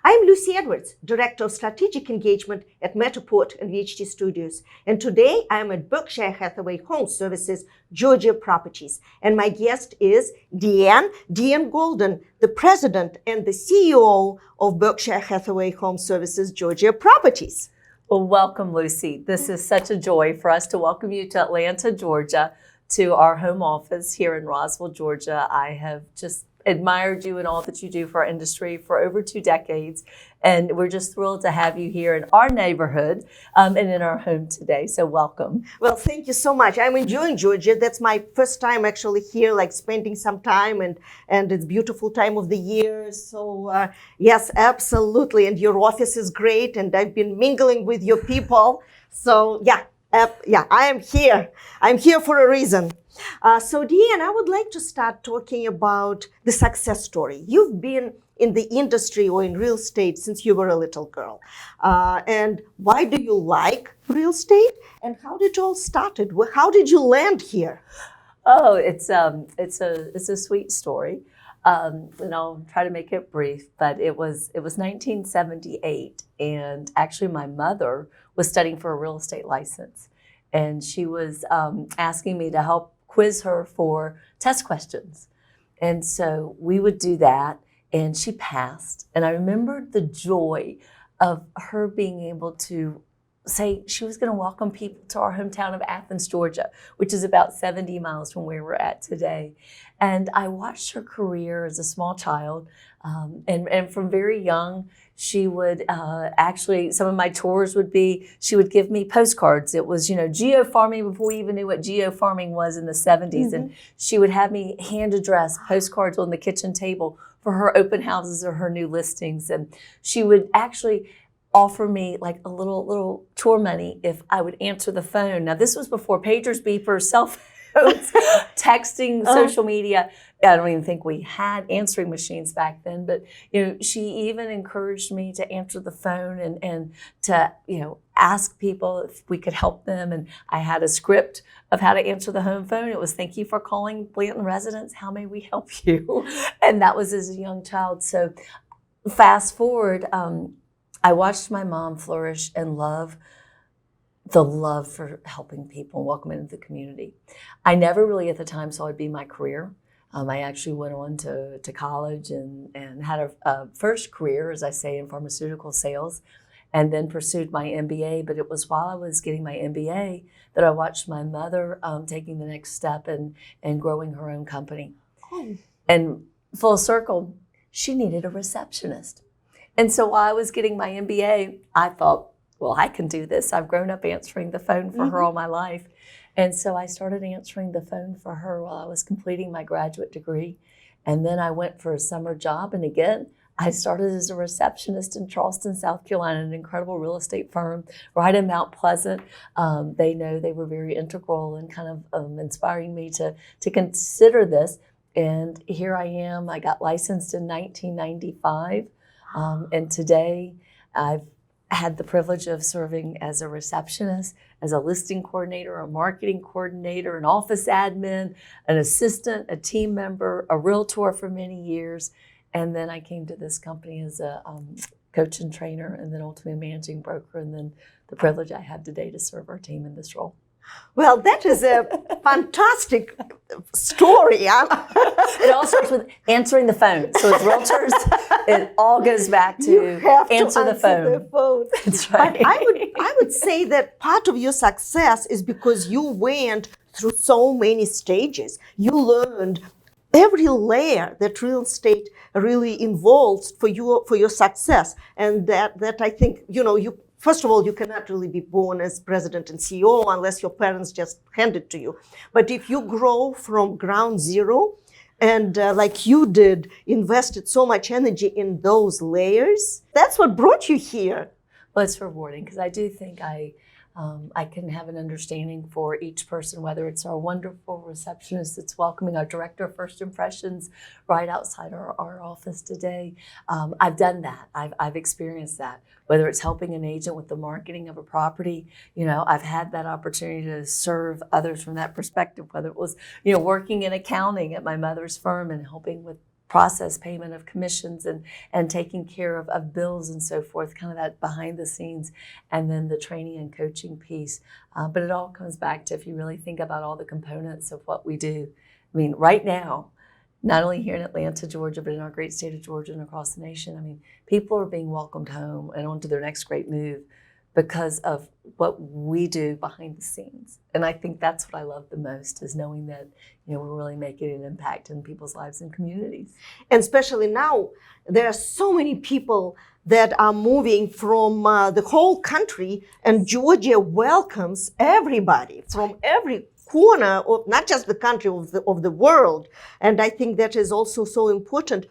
I'm Lucy Edwards, Director of Strategic Engagement at Metaport and VHT Studios. And today I'm at Berkshire Hathaway HomeServices, Georgia Properties. And my guest is Deanne Golden, the President and the CEO of Berkshire Hathaway HomeServices, Georgia Properties. Well, welcome, Lucy. This is such a joy for us to welcome you to Atlanta, Georgia, to our home office here in Roswell, Georgia. I have just admired you and all that you do for our industry for over 2 decades. And we're just thrilled to have you here in our neighborhood and in our home today. So welcome. Well, thank you so much. I'm enjoying Georgia. That's my first time actually here, like spending some time, and it's beautiful time of the year. So yes, absolutely. And your office is great. And I've been mingling with your people. So yeah, I am here. I'm here for a reason. So Deanne, I would like to start talking about the success story. You've been in the industry or in real estate since you were a little girl. And why do you like real estate? And how did it all started? How did you land here? Oh, it's a sweet story. And I'll try to make it brief, but it was 1978, and actually my mother was studying for a real estate license, and she was asking me to help quiz her for test questions. And so we would do that, and she passed. And I remembered the joy of her being able to say she was going to welcome people to our hometown of Athens, Georgia, which is about 70 miles from where we're at today. And I watched her career as a small child. And from very young, she would actually, some of my tours would be, she would give me postcards. It was, geofarming before we even knew what geofarming was in the 70s. Mm-hmm. And she would have me hand address postcards on the kitchen table for her open houses or her new listings. And she would actually offer me like a little tour money if I would answer the phone. Now, this was before pagers, beepers, cell phones, texting, social media. I don't even think we had answering machines back then, but she even encouraged me to answer the phone and to ask people if we could help them. And I had a script of how to answer the home phone. It was, "Thank you for calling Blanton Residence. How may we help you?" And that was as a young child. So fast forward, I watched my mom flourish and the love for helping people and welcoming into the community. I never really at the time saw it be my career. I actually went on to college and had a first career, as I say, in pharmaceutical sales, and then pursued my MBA. But it was while I was getting my MBA that I watched my mother taking the next step and growing her own company. Oh. And full circle, she needed a receptionist. And so while I was getting my MBA, I thought, well, I can do this. I've grown up answering the phone for her all my life. And so I started answering the phone for her while I was completing my graduate degree. And then I went for a summer job. And again, I started as a receptionist in Charleston, South Carolina, an incredible real estate firm right in Mount Pleasant. They were very integral in kind of inspiring me to consider this. And here I am. I got licensed in 1995. And today I've had the privilege of serving as a receptionist, as a listing coordinator, a marketing coordinator, an office admin, an assistant, a team member, a realtor for many years. And then I came to this company as a coach and trainer, and then ultimately a managing broker, and then the privilege I have today to serve our team in this role. Well, that is a fantastic story. It all starts with answering the phone. So as realtors, it all goes back to answer the phone. That's right. But I would say that part of your success is because you went through so many stages. You learned every layer that real estate really involves for your success, and that I think you. First of all, you cannot really be born as president and CEO unless your parents just hand it to you. But if you grow from ground zero and like you did, invested so much energy in those layers, that's what brought you here. Well, it's rewarding because I do think I can have an understanding for each person, whether it's our wonderful receptionist that's welcoming, our director of first impressions right outside our office today. I've done that. I've experienced that. Whether it's helping an agent with the marketing of a property, I've had that opportunity to serve others from that perspective. Whether it was, working in accounting at my mother's firm and helping with process payment of commissions and taking care of bills and so forth, kind of that behind the scenes, and then the training and coaching piece. But it all comes back to, if you really think about all the components of what we do. I mean, right now, not only here in Atlanta, Georgia, but in our great state of Georgia and across the nation, I mean, people are being welcomed home and on to their next great move because of what we do behind the scenes. And I think that's what I love the most, is knowing that, you know, we're really making an impact in people's lives and communities. And especially now, there are so many people that are moving from the whole country, and Georgia welcomes everybody from every corner of not just the country, of the world. And I think that is also so important.